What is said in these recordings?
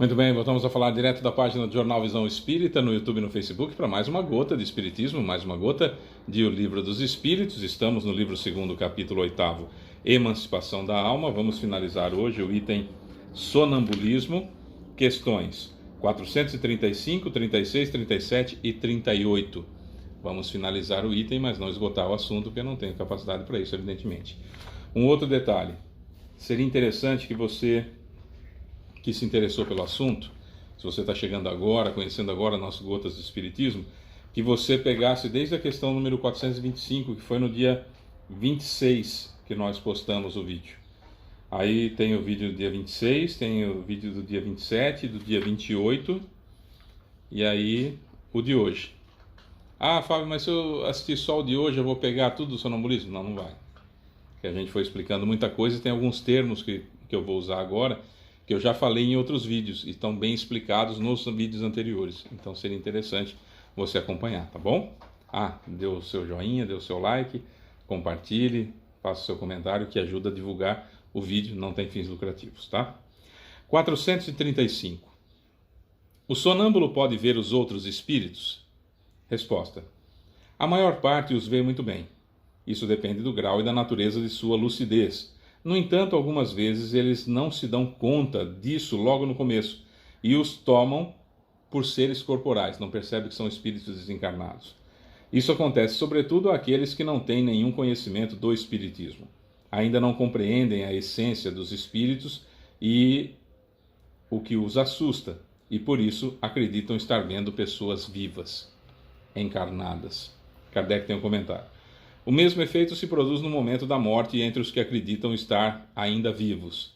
Muito bem, voltamos a falar direto da página do Jornal Visão Espírita, no YouTube e no Facebook, para mais uma gota de Espiritismo, mais uma gota de O Livro dos Espíritos. Estamos no livro 2º, capítulo 8º, Emancipação da Alma. Vamos finalizar hoje o item Sonambulismo, questões 435, 36, 37 e 38. Vamos finalizar o item, mas não esgotar o assunto, porque eu não tenho capacidade para isso, evidentemente. Um outro detalhe, seria interessante que você que se interessou pelo assunto, se você está chegando agora, conhecendo agora nosso Gotas de Espiritismo, que você pegasse desde a questão número 425, que foi no dia 26 que nós postamos o vídeo. Aí tem o vídeo do dia 26, tem o vídeo do dia 27, do dia 28, e aí o de hoje. Ah, Fábio, mas se eu assistir só o de hoje, eu vou pegar tudo do sonambulismo? Não, não vai. Porque a gente foi explicando muita coisa, tem alguns termos que eu vou usar agora, que eu já falei em outros vídeos, e estão bem explicados nos vídeos anteriores. Então seria interessante você acompanhar, tá bom? Dê o seu joinha, dê o seu like, compartilhe, faça o seu comentário, que ajuda a divulgar o vídeo, não tem fins lucrativos, tá? 435. O sonâmbulo pode ver os outros espíritos? Resposta. A maior parte os vê muito bem. Isso depende do grau e da natureza de sua lucidez. No entanto, algumas vezes eles não se dão conta disso logo no começo e os tomam por seres corporais, não percebem que são espíritos desencarnados. Isso acontece sobretudo àqueles que não têm nenhum conhecimento do espiritismo. Ainda não compreendem a essência dos espíritos e o que os assusta, e por isso acreditam estar vendo pessoas vivas, encarnadas. Kardec tem um comentário. O mesmo efeito se produz no momento da morte entre os que acreditam estar ainda vivos.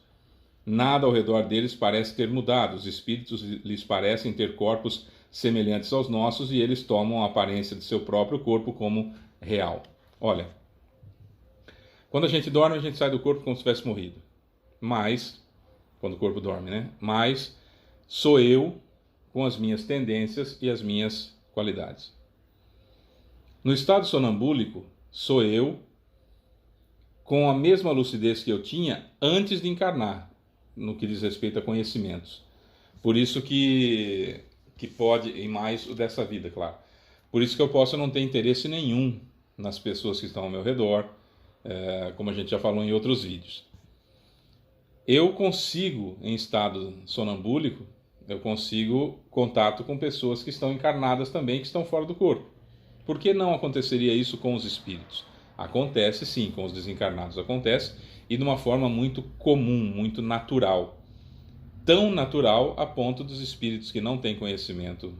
Nada ao redor deles parece ter mudado, os espíritos lhes parecem ter corpos semelhantes aos nossos e eles tomam a aparência de seu próprio corpo como real. Olha, quando a gente dorme, a gente sai do corpo como se tivesse morrido. Mas, quando o corpo dorme, né? Mas sou eu com as minhas tendências e as minhas qualidades. No estado sonambúlico, sou eu com a mesma lucidez que eu tinha antes de encarnar, no que diz respeito a conhecimentos. Por isso que pode, e mais o dessa vida, claro. Por isso que eu posso não ter interesse nenhum nas pessoas que estão ao meu redor, como a gente já falou em outros vídeos. Eu consigo, em estado sonambúlico, eu consigo contato com pessoas que estão encarnadas também, que estão fora do corpo. Por que não aconteceria isso com os espíritos? Acontece sim, com os desencarnados acontece, e de uma forma muito comum, muito natural. Tão natural a ponto dos espíritos que não têm conhecimento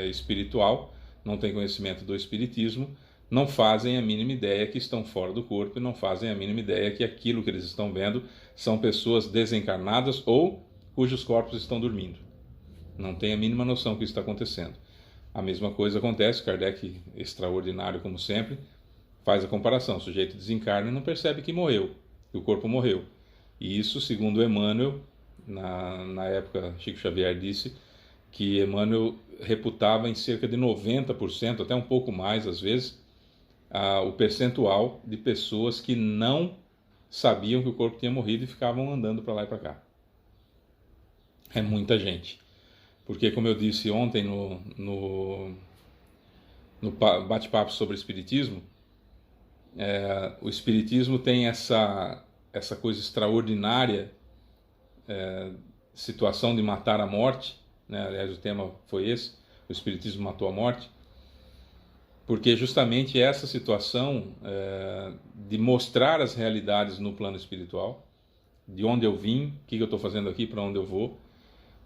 espiritual, não têm conhecimento do espiritismo, não fazem a mínima ideia que estão fora do corpo e não fazem a mínima ideia que aquilo que eles estão vendo são pessoas desencarnadas ou cujos corpos estão dormindo. Não têm a mínima noção que isso está acontecendo. A mesma coisa acontece, Kardec, extraordinário como sempre, faz a comparação. O sujeito desencarna e não percebe que morreu, que o corpo morreu. E isso, segundo Emmanuel, na época Chico Xavier disse que Emmanuel reputava em cerca de 90%, até um pouco mais às vezes, o percentual de pessoas que não sabiam que o corpo tinha morrido e ficavam andando para lá e para cá. É muita gente. Porque, como eu disse ontem no bate-papo sobre Espiritismo, o Espiritismo tem essa coisa extraordinária, situação de matar a morte, né? Aliás, o tema foi esse, o Espiritismo matou a morte, porque justamente essa situação de mostrar as realidades no plano espiritual, de onde eu vim, o que eu estou fazendo aqui, para onde eu vou,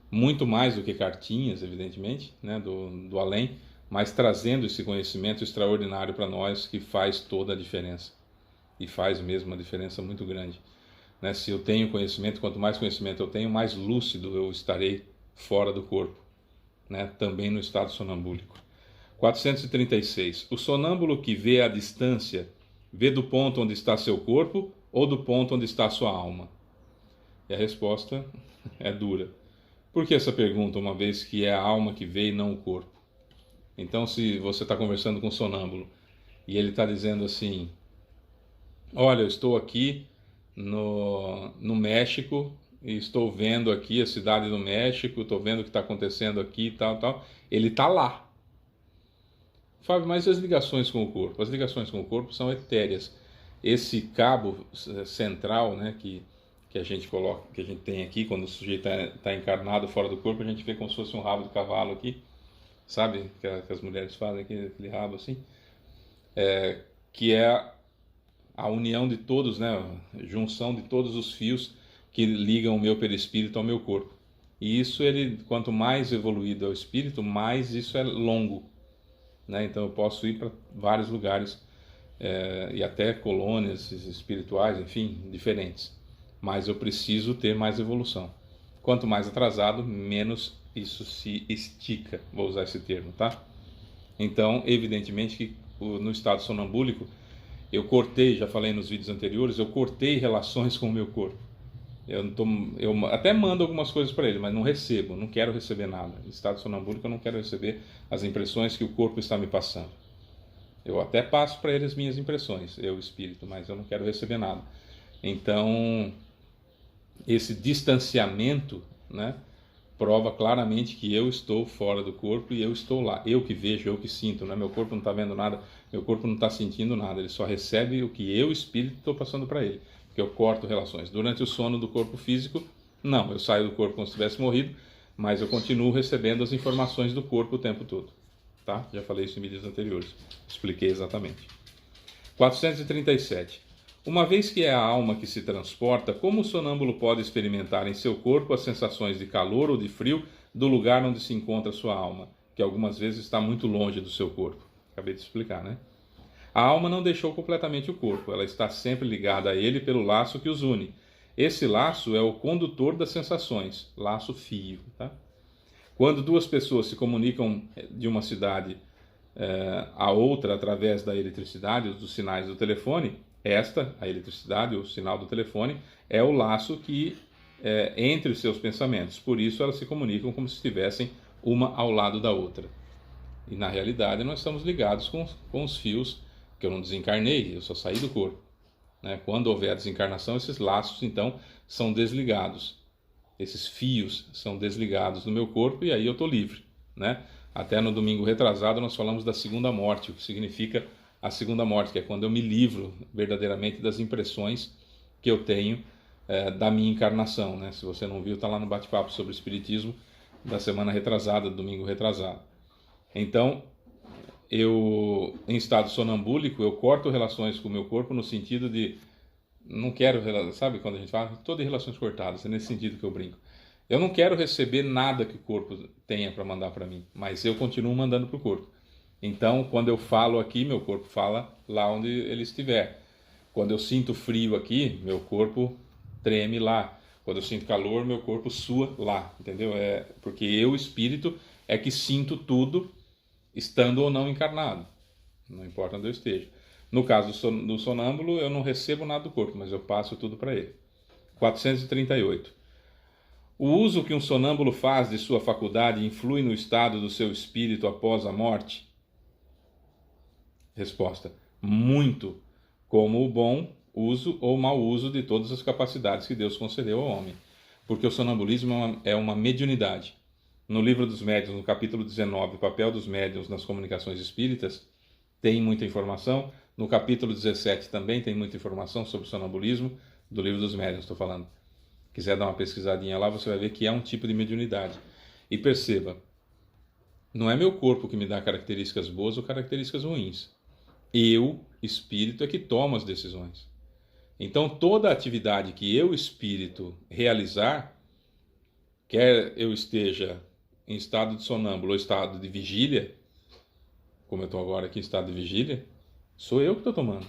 muito mais do que cartinhas, evidentemente, né, do além, mas trazendo esse conhecimento extraordinário para nós que faz toda a diferença. E faz mesmo uma diferença muito grande. Né? Se eu tenho conhecimento, quanto mais conhecimento eu tenho, mais lúcido eu estarei fora do corpo, né? Também no estado sonambúlico. 436. O sonâmbulo que vê à distância, vê do ponto onde está seu corpo ou do ponto onde está sua alma? E a resposta é dura. Por que essa pergunta, uma vez que é a alma que vê e não o corpo? Então, se você está conversando com um sonâmbulo e ele está dizendo assim: olha, eu estou aqui no México e estou vendo aqui a cidade do México, estou vendo o que está acontecendo aqui e tal, tal. Ele está lá. Fábio, mas as ligações com o corpo? As ligações com o corpo são etéreas. Esse cabo central, né, que a gente coloca, que a gente tem aqui, quando o sujeito está encarnado fora do corpo, a gente vê como se fosse um rabo de cavalo aqui, sabe? Que as mulheres fazem aquele rabo assim, que é a união de todos, né, a junção de todos os fios que ligam o meu perispírito ao meu corpo. E isso, quanto mais evoluído é o espírito, mais isso é longo, né? Então eu posso ir para vários lugares, e até colônias espirituais, enfim, diferentes. Mas eu preciso ter mais evolução. Quanto mais atrasado, menos isso se estica, vou usar esse termo, tá? Então, evidentemente que no estado sonambúlico, eu cortei, já falei nos vídeos anteriores, eu cortei relações com o meu corpo. Eu até mando algumas coisas para ele, mas não recebo, não quero receber nada. Em estado sonambúlico eu não quero receber as impressões que o corpo está me passando. Eu até passo para ele as minhas impressões, eu espírito, mas eu não quero receber nada. Então, esse distanciamento, né, prova claramente que eu estou fora do corpo e eu estou lá. Eu que vejo, eu que sinto, né? Meu corpo não está vendo nada, meu corpo não está sentindo nada. Ele só recebe o que eu, espírito, estou passando para ele. Porque eu corto relações. Durante o sono do corpo físico, não. Eu saio do corpo como se tivesse morrido, mas eu continuo recebendo as informações do corpo o tempo todo. Tá? Já falei isso em vídeos anteriores. Expliquei exatamente. 437. Uma vez que é a alma que se transporta, como o sonâmbulo pode experimentar em seu corpo as sensações de calor ou de frio do lugar onde se encontra sua alma, que algumas vezes está muito longe do seu corpo? Acabei de explicar, né? A alma não deixou completamente o corpo, ela está sempre ligada a ele pelo laço que os une. Esse laço é o condutor das sensações, laço fio, tá? Quando duas pessoas se comunicam de uma cidade a outra através da eletricidade, dos sinais do telefone, a eletricidade, o sinal do telefone, é o laço que entre os seus pensamentos. Por isso elas se comunicam como se estivessem uma ao lado da outra. E na realidade nós estamos ligados com os fios, que eu não desencarnei, eu só saí do corpo. Né? Quando houver a desencarnação, esses laços então são desligados. Esses fios são desligados do meu corpo e aí eu estou livre, né? Até no domingo retrasado nós falamos da segunda morte, o que significa a segunda morte, que é quando eu me livro verdadeiramente das impressões que eu tenho da minha encarnação, né? Se você não viu, está lá no bate-papo sobre o Espiritismo da semana retrasada, domingo retrasado. Então, em estado sonambúlico, eu corto relações com o meu corpo no sentido de não quero, sabe quando a gente fala, estou de relações cortadas, é nesse sentido que eu brinco. Eu não quero receber nada que o corpo tenha para mandar para mim, mas eu continuo mandando para o corpo. Então, quando eu falo aqui, meu corpo fala lá onde ele estiver. Quando eu sinto frio aqui, meu corpo treme lá. Quando eu sinto calor, meu corpo sua lá, entendeu? Porque eu, espírito, é que sinto tudo, estando ou não encarnado. Não importa onde eu esteja. No caso do sonâmbulo, eu não recebo nada do corpo, mas eu passo tudo para ele. 438. O uso que um sonâmbulo faz de sua faculdade influi no estado do seu espírito após a morte? Resposta: muito, como o bom uso ou mau uso de todas as capacidades que Deus concedeu ao homem. Porque o sonambulismo é uma mediunidade. No livro dos médiuns, no capítulo 19, o papel dos médiuns nas comunicações espíritas, tem muita informação. No capítulo 17 também tem muita informação sobre o sonambulismo, do livro dos médiuns, estou falando. Quiser dar uma pesquisadinha lá, você vai ver que é um tipo de mediunidade. E perceba, não é meu corpo que me dá características boas ou características ruins. Eu, espírito, é que tomo as decisões. Então, toda atividade que eu, espírito, realizar, quer eu esteja em estado de sonâmbulo ou estado de vigília, como eu estou agora aqui em estado de vigília, sou eu que estou tomando.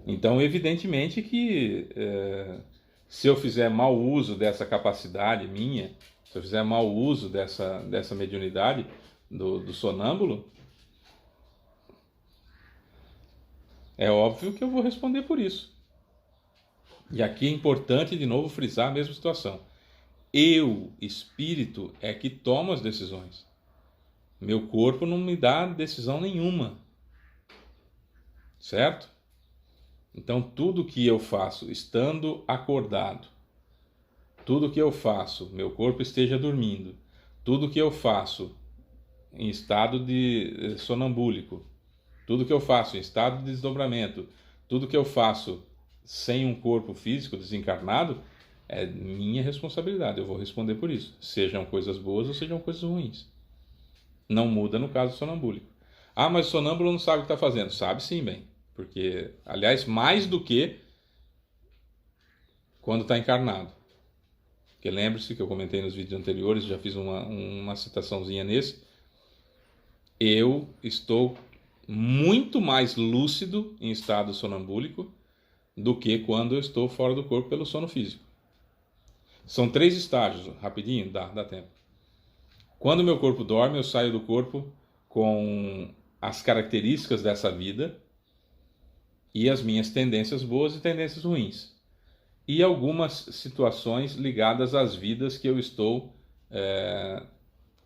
Então, evidentemente que se eu fizer mau uso dessa capacidade minha, se eu fizer mau uso dessa mediunidade do sonâmbulo, é óbvio que eu vou responder por isso. E aqui é importante, de novo, frisar a mesma situação. Eu, espírito, é que tomo as decisões. Meu corpo não me dá decisão nenhuma. Certo? Então, tudo que eu faço estando acordado, tudo que eu faço, meu corpo esteja dormindo, tudo que eu faço em estado de sonambúlico, tudo que eu faço em estado de desdobramento, tudo que eu faço sem um corpo físico desencarnado, é minha responsabilidade, eu vou responder por isso. Sejam coisas boas ou sejam coisas ruins. Não muda no caso sonambúlico. Ah, mas o sonâmbulo não sabe o que está fazendo. Sabe sim, bem. Porque, aliás, mais do que quando está encarnado. Porque lembre-se que eu comentei nos vídeos anteriores, já fiz uma citaçãozinha nesse. Eu estou muito mais lúcido em estado sonambúlico do que quando eu estou fora do corpo pelo sono físico. São 3 estágios, rapidinho, dá tempo. Quando meu corpo dorme, eu saio do corpo com as características dessa vida e as minhas tendências boas e tendências ruins. E algumas situações ligadas às vidas que eu estou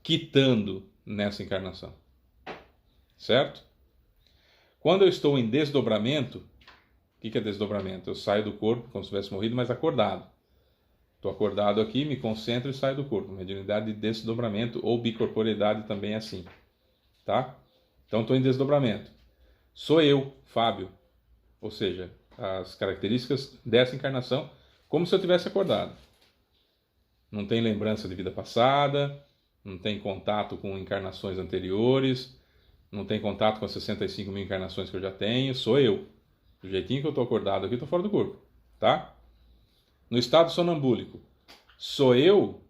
quitando nessa encarnação. Certo? Quando eu estou em desdobramento, o que é desdobramento? Eu saio do corpo como se tivesse morrido, mas acordado. Estou acordado aqui, me concentro e saio do corpo. Mediunidade de desdobramento ou bicorporeidade também é assim. Tá? Então estou em desdobramento. Sou eu, Fábio. Ou seja, as características dessa encarnação, como se eu tivesse acordado. Não tem lembrança de vida passada, não tem contato com encarnações anteriores, não tem contato com as 65 mil encarnações que eu já tenho. Sou eu. Do jeitinho que eu estou acordado aqui, estou fora do corpo. Tá? No estado sonambúlico, sou eu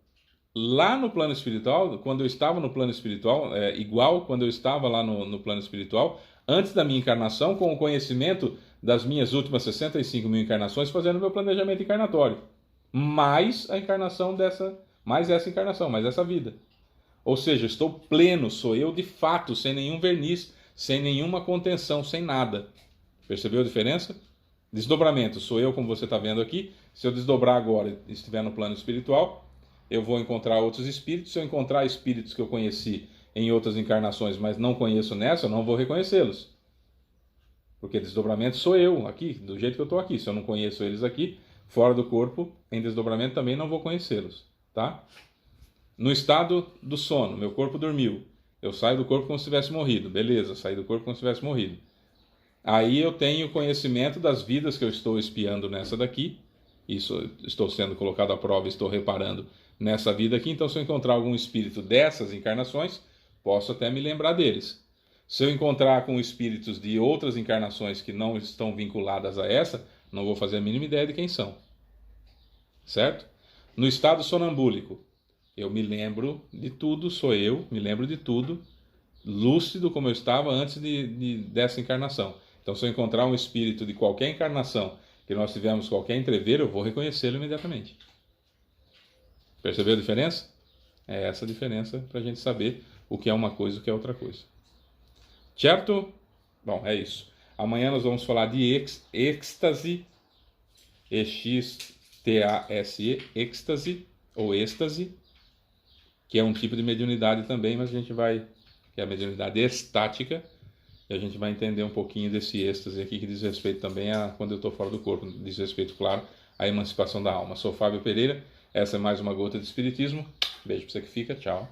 lá no plano espiritual, quando eu estava no plano espiritual, igual quando eu estava lá no plano espiritual, antes da minha encarnação, com o conhecimento das minhas últimas 65 mil encarnações, fazendo meu planejamento encarnatório. Mais a encarnação mais essa encarnação, mais essa vida. Ou seja, estou pleno, sou eu de fato, sem nenhum verniz, sem nenhuma contenção, sem nada. Percebeu a diferença? Desdobramento, sou eu como você está vendo aqui. Se eu desdobrar agora e estiver no plano espiritual, eu vou encontrar outros espíritos. Se eu encontrar espíritos que eu conheci em outras encarnações, mas não conheço nessa, eu não vou reconhecê-los. Porque desdobramento sou eu aqui, do jeito que eu estou aqui. Se eu não conheço eles aqui, fora do corpo, em desdobramento também não vou conhecê-los. Tá? No estado do sono, meu corpo dormiu. Eu saio do corpo como se tivesse morrido. Beleza, saí do corpo como se tivesse morrido. Aí eu tenho conhecimento das vidas que eu estou espiando nessa daqui. Isso, estou sendo colocado à prova, estou reparando nessa vida aqui. Então, se eu encontrar algum espírito dessas encarnações, posso até me lembrar deles. Se eu encontrar com espíritos de outras encarnações que não estão vinculadas a essa, não vou fazer a mínima ideia de quem são. Certo? No estado sonambúlico, eu me lembro de tudo, sou eu, me lembro de tudo, lúcido como eu estava antes dessa encarnação. Então, se eu encontrar um espírito de qualquer encarnação que nós tivemos qualquer entrever, eu vou reconhecê-lo imediatamente. Percebeu a diferença? É essa a diferença para a gente saber o que é uma coisa e o que é outra coisa. Certo? Bom, é isso. Amanhã nós vamos falar de êxtase, E-X-T-A-S-E, êxtase ou êxtase, que é um tipo de mediunidade também, mas a gente vai, que é a mediunidade estática, e a gente vai entender um pouquinho desse êxtase aqui, que diz respeito também a quando eu estou fora do corpo, diz respeito, claro, à emancipação da alma. Sou Fábio Pereira, essa é mais uma gota de Espiritismo. Beijo para você que fica, tchau.